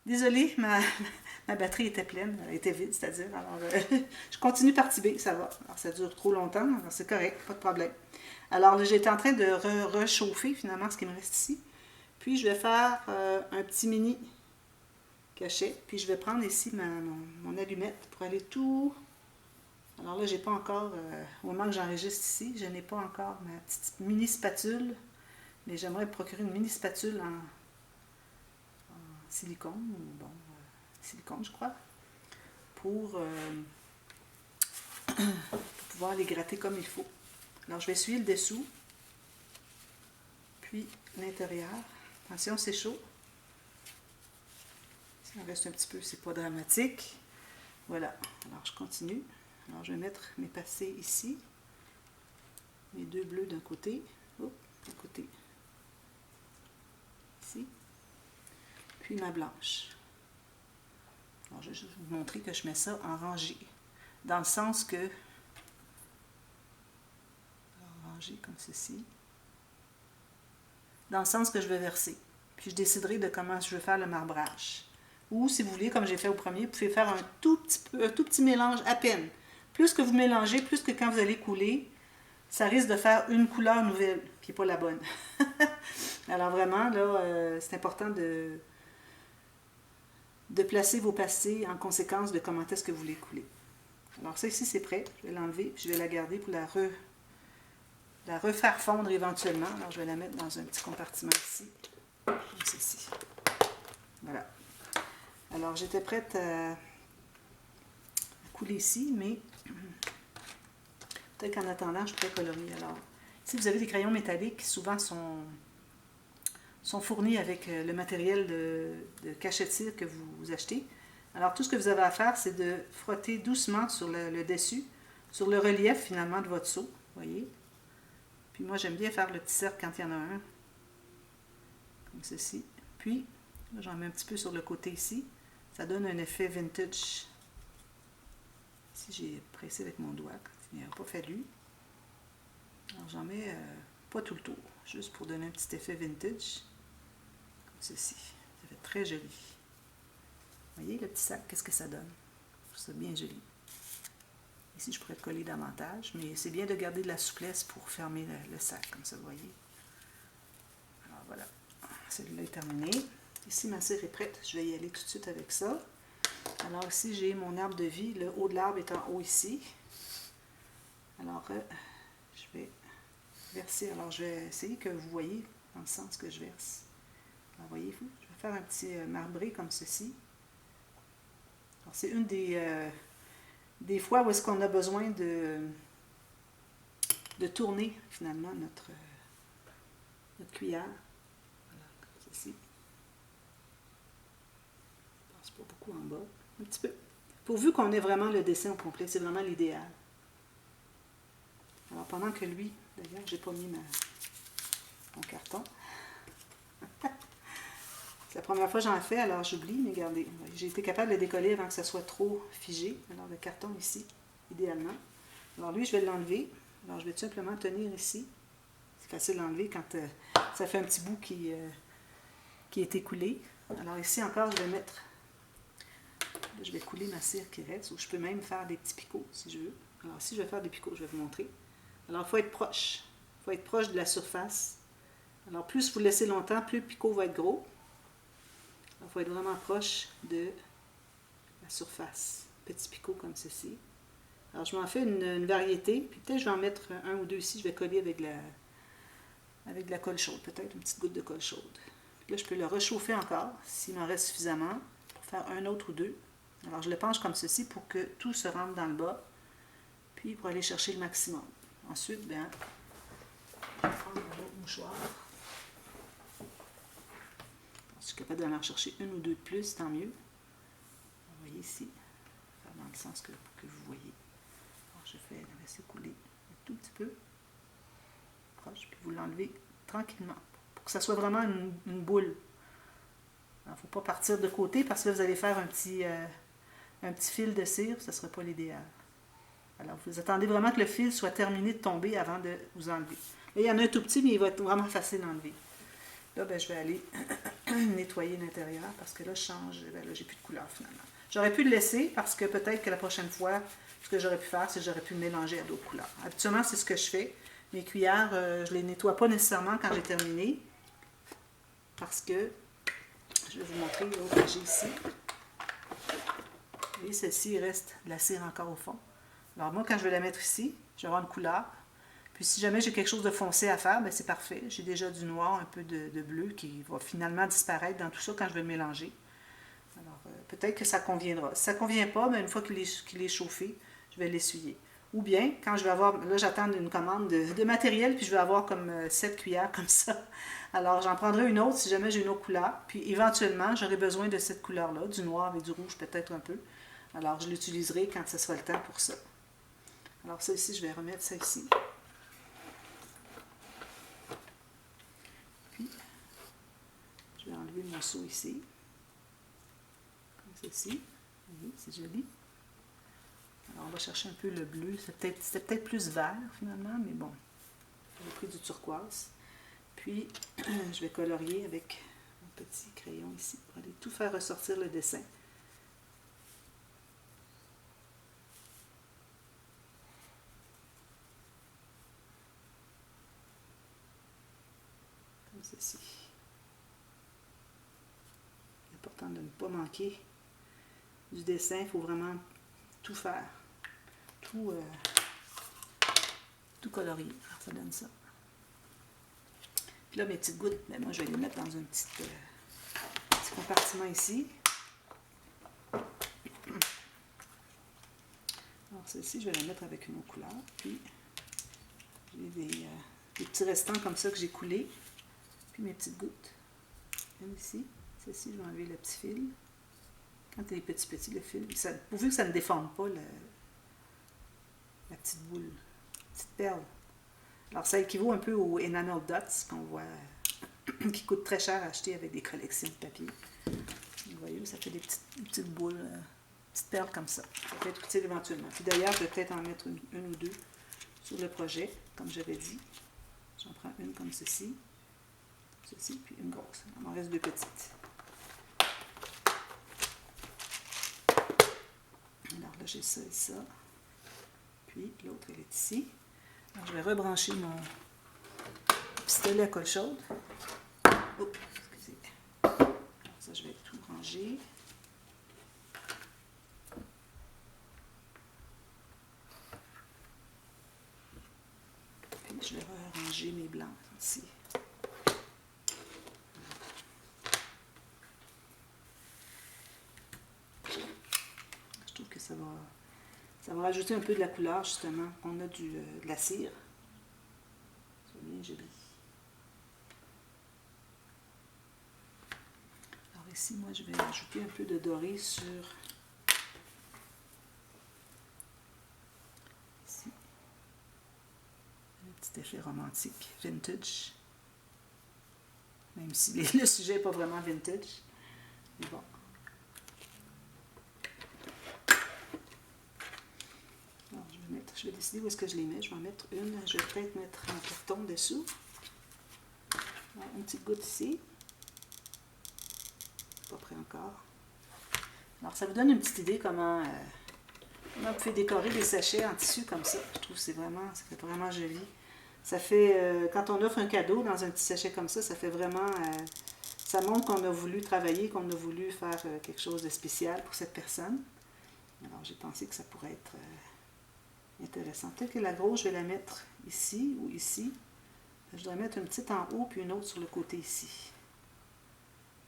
Désolée, ma batterie était pleine, elle était vide, c'est-à-dire. Alors, je continue partie B, ça va. Alors, ça dure trop longtemps, alors c'est correct, pas de problème. Alors, j'étais en train de réchauffer finalement ce qui me reste ici. Puis, je vais faire un petit mini cachet. Puis, je vais prendre ici mon allumette pour aller tout. Alors là, j'ai pas encore, au moment que j'enregistre ici, je n'ai pas encore ma petite mini spatule. Mais j'aimerais procurer une mini spatule en silicone, ou bon, silicone, je crois, pour pouvoir les gratter comme il faut. Alors, je vais essuyer le dessous, puis l'intérieur. Attention, c'est chaud. Ça reste un petit peu, c'est pas dramatique. Voilà. Alors, je continue. Alors, je vais mettre mes passés ici. Mes deux bleus d'un côté. Hop, d'un côté. Ici. Puis ma blanche. Alors, je vais juste vous montrer que je mets ça en rangée. Dans le sens que... En rangée comme ceci. Dans le sens que je vais verser. Puis je déciderai de comment je vais faire le marbrage. Ou si vous voulez, comme j'ai fait au premier, vous pouvez faire un tout petit mélange à peine. Plus que vous mélangez, plus que quand vous allez couler, ça risque de faire une couleur nouvelle, qui n'est pas la bonne. Alors vraiment, là, c'est important de placer vos passés en conséquence de comment est-ce que vous les coulez. Alors ça ici, c'est prêt. Je vais l'enlever, puis je vais la garder pour la refaire fondre éventuellement. Alors je vais la mettre dans un petit compartiment ici, comme ceci. Voilà. Alors j'étais prête à couler ici, mais peut-être qu'en attendant, je pourrais colorier. Alors, si vous avez des crayons métalliques, souvent sont fournis avec le matériel de cachet-cire que vous achetez. Alors tout ce que vous avez à faire, c'est de frotter doucement sur le dessus, sur le relief finalement de votre seau, voyez. Puis moi, j'aime bien faire le petit cercle quand il y en a un, comme ceci. Puis, j'en mets un petit peu sur le côté ici. Ça donne un effet vintage. Ici, j'ai pressé avec mon doigt quand il n'y a pas fallu. Alors, j'en mets pas tout le tour, juste pour donner un petit effet vintage, comme ceci. Ça fait très joli. Vous voyez le petit sac, qu'est-ce que ça donne? Je trouve ça bien joli. Ici, je pourrais le coller davantage, mais c'est bien de garder de la souplesse pour fermer le sac, comme ça, vous voyez. Alors voilà, celui-là est terminé. Ici, ma cire est prête, je vais y aller tout de suite avec ça. Alors ici, j'ai mon arbre de vie, le haut de l'arbre est en haut ici. Alors, je vais verser, alors je vais essayer que vous voyez dans le sens que je verse. Alors, voyez-vous, je vais faire un petit marbré comme ceci. Alors, c'est une des fois où est-ce qu'on a besoin de tourner finalement notre cuillère. Voilà, comme ceci. Je passe pas beaucoup en bas, un petit peu. Pourvu qu'on ait vraiment le dessin au complet, c'est vraiment l'idéal. Alors pendant que lui, d'ailleurs, j'ai pas mis mon carton. C'est la première fois que j'en fais, alors j'oublie, mais regardez, j'ai été capable de le décoller avant que ça soit trop figé. Alors le carton ici, idéalement. Alors lui, je vais l'enlever. Alors je vais tout simplement tenir ici. C'est facile d'enlever quand ça fait un petit bout qui est écoulé. Alors ici encore, je vais mettre, là, je vais couler ma cire qui reste, ou je peux même faire des petits picots si je veux. Alors ici, je vais faire des picots, je vais vous montrer. Alors il faut être proche. Il faut être proche de la surface. Alors plus vous laissez longtemps, plus le picot va être gros. Il faut être vraiment proche de la surface. Petit picot comme ceci. Alors je m'en fais une variété, puis peut-être je vais en mettre un ou deux ici, je vais coller avec de la colle chaude, peut-être une petite goutte de colle chaude. Puis là je peux le réchauffer encore, s'il m'en reste suffisamment, pour faire un autre ou deux. Alors je le penche comme ceci pour que tout se rentre dans le bas, puis pour aller chercher le maximum. Ensuite, bien, je vais prendre un autre mouchoir. Je suis capable d'en chercher une ou deux de plus, tant mieux. Vous voyez ici, dans le sens que vous voyez. Alors je fais la laisser couler un tout petit peu, proche, puis vous l'enlevez tranquillement, pour que ça soit vraiment une boule. Il ne faut pas partir de côté, parce que là, vous allez faire un petit fil de cire, ce ne serait pas l'idéal. Alors vous attendez vraiment que le fil soit terminé de tomber avant de vous enlever. Là, il y en a un tout petit, mais il va être vraiment facile à enlever. Là, ben, je vais aller nettoyer l'intérieur parce que là, je change. Ben, là, j'ai plus de couleur finalement. J'aurais pu le laisser parce que peut-être que la prochaine fois, ce que j'aurais pu faire, c'est que j'aurais pu le mélanger à d'autres couleurs. Habituellement, c'est ce que je fais. Mes cuillères, je les nettoie pas nécessairement quand j'ai terminé parce que, je vais vous montrer l'autre que j'ai ici. Vous voyez, celle-ci, il reste de la cire encore au fond. Alors moi, quand je vais la mettre ici, je vais avoir une couleur. Puis si jamais j'ai quelque chose de foncé à faire, ben c'est parfait. J'ai déjà du noir, un peu de bleu qui va finalement disparaître dans tout ça quand je vais le mélanger. Alors peut-être que ça conviendra. Si ça ne convient pas, ben, une fois qu'il est chauffé, je vais l'essuyer. Ou bien, quand je vais avoir, là j'attends une commande de matériel, puis je vais avoir comme 7 cuillères comme ça. Alors j'en prendrai une autre si jamais j'ai une autre couleur. Puis éventuellement, j'aurai besoin de cette couleur-là, du noir et du rouge peut-être un peu. Alors je l'utiliserai quand ce sera le temps pour ça. Alors ça ici, je vais remettre ça ici. Puis, je vais enlever mon seau ici. Comme ceci. Vous voyez, c'est joli. Alors, on va chercher un peu le bleu. C'était peut-être plus vert, finalement, mais bon. J'ai pris du turquoise. Puis, je vais colorier avec mon petit crayon ici pour aller tout faire ressortir le dessin. Comme ceci. C'est important de ne pas manquer du dessin. Il faut vraiment tout faire. Tout colorier. Alors, ça donne ça. Puis là, mes petites gouttes, ben moi, je vais les mettre dans un petit compartiment ici. Alors, celle-ci, je vais la mettre avec une autre couleur. Puis, j'ai des petits restants comme ça que j'ai coulés. Puis, mes petites gouttes. Même ici. Celle-ci, je vais enlever le petit fil. Quand il est petit, le fil, pourvu que ça ne déforme pas la petite boule, la petite perle. Alors, ça équivaut un peu aux enamel dots qu'on voit, qui coûtent très cher à acheter avec des collections de papier. Vous voyez, ça fait des petites boules, petites perles comme ça. Ça peut être utile éventuellement. Puis d'ailleurs, je vais peut-être en mettre une ou deux sur le projet, comme j'avais dit. J'en prends une comme ceci, puis une grosse. Il m'en reste deux petites. Alors là, j'ai ça et ça. Puis l'autre, elle est ici. Alors, je vais rebrancher mon pistolet à colle chaude. Oh, excusez. Alors ça, je vais tout ranger. Puis je vais ranger mes blancs ici. Je trouve que ça va rajouter un peu de la couleur, justement. On a de la cire. C'est bien joli. Alors ici, moi, je vais ajouter un peu de doré sur... Ici. Un petit effet romantique, vintage. Même si le sujet n'est pas vraiment vintage. Mais bon. Je vais décider où est-ce que je les mets. Je vais en mettre une. Je vais peut-être mettre un carton dessous. Alors, une petite goutte ici. Pas prêt encore. Alors, ça vous donne une petite idée comment vous pouvez décorer des sachets en tissu comme ça. Je trouve que ça fait vraiment joli. Ça fait, quand on offre un cadeau dans un petit sachet comme ça, ça fait vraiment... ça montre qu'on a voulu travailler, qu'on a voulu faire quelque chose de spécial pour cette personne. Alors, j'ai pensé que ça pourrait être... intéressant. Peut-être que la grosse, je vais la mettre ici ou ici. Je dois mettre une petite en haut puis une autre sur le côté ici.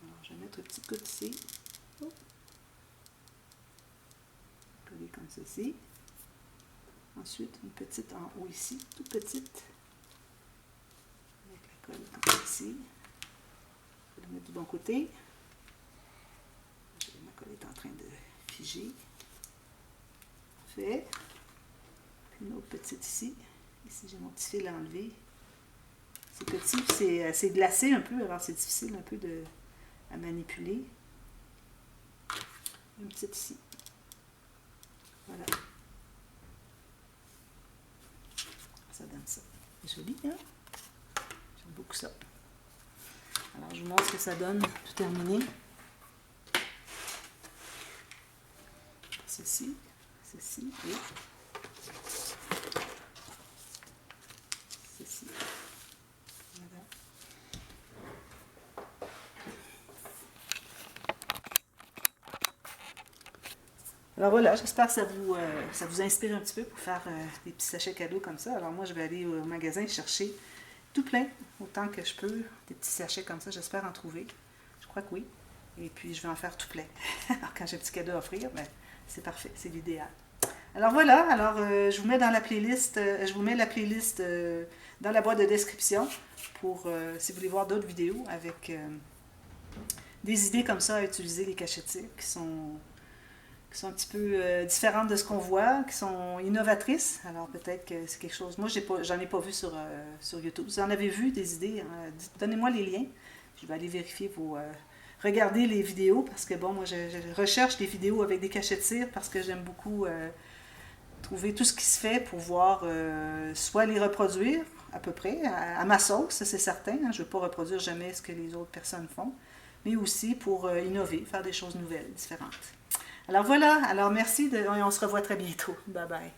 Alors, je vais mettre une petite goutte ici. Oh. Coller comme ceci. Ensuite, une petite en haut ici, toute petite. Avec la colle comme ceci. Je vais la mettre du bon côté. Ma colle est en train de figer. Parfait. Une autre petite ici. Ici, j'ai mon petit fil à enlever. C'est petit, c'est glacé un peu, alors c'est difficile un peu à manipuler. Une petite ici. Voilà. Ça donne ça. C'est joli, hein? J'aime beaucoup ça. Alors, je vous montre ce que ça donne, tout terminé. Ceci et ceci. Voilà. Alors voilà, j'espère que ça vous inspire un petit peu pour faire des petits sachets cadeaux comme ça. Alors moi, je vais aller au magasin chercher tout plein, autant que je peux, des petits sachets comme ça. J'espère en trouver. Je crois que oui. Et puis, je vais en faire tout plein. Alors, quand j'ai un petit cadeau à offrir, ben, c'est parfait, c'est l'idéal. Alors voilà, alors je vous mets dans la playlist, je vous mets la playlist dans la boîte de description pour, si vous voulez voir d'autres vidéos avec des idées comme ça à utiliser les cachettes qui sont un petit peu différentes de ce qu'on voit, qui sont innovatrices. Alors peut-être que c'est quelque chose... Moi, j'en ai pas vu sur YouTube. Vous en avez vu des idées? Donnez-moi les liens. Je vais aller vérifier regardez les vidéos parce que bon, moi, je recherche des vidéos avec des cachettes cire parce que j'aime beaucoup trouver tout ce qui se fait pour voir soit les reproduire à peu près, à ma sauce, ça c'est certain. Hein, je ne veux pas reproduire jamais ce que les autres personnes font, mais aussi pour innover, faire des choses nouvelles, différentes. Alors voilà, alors merci, et on se revoit très bientôt. Bye bye.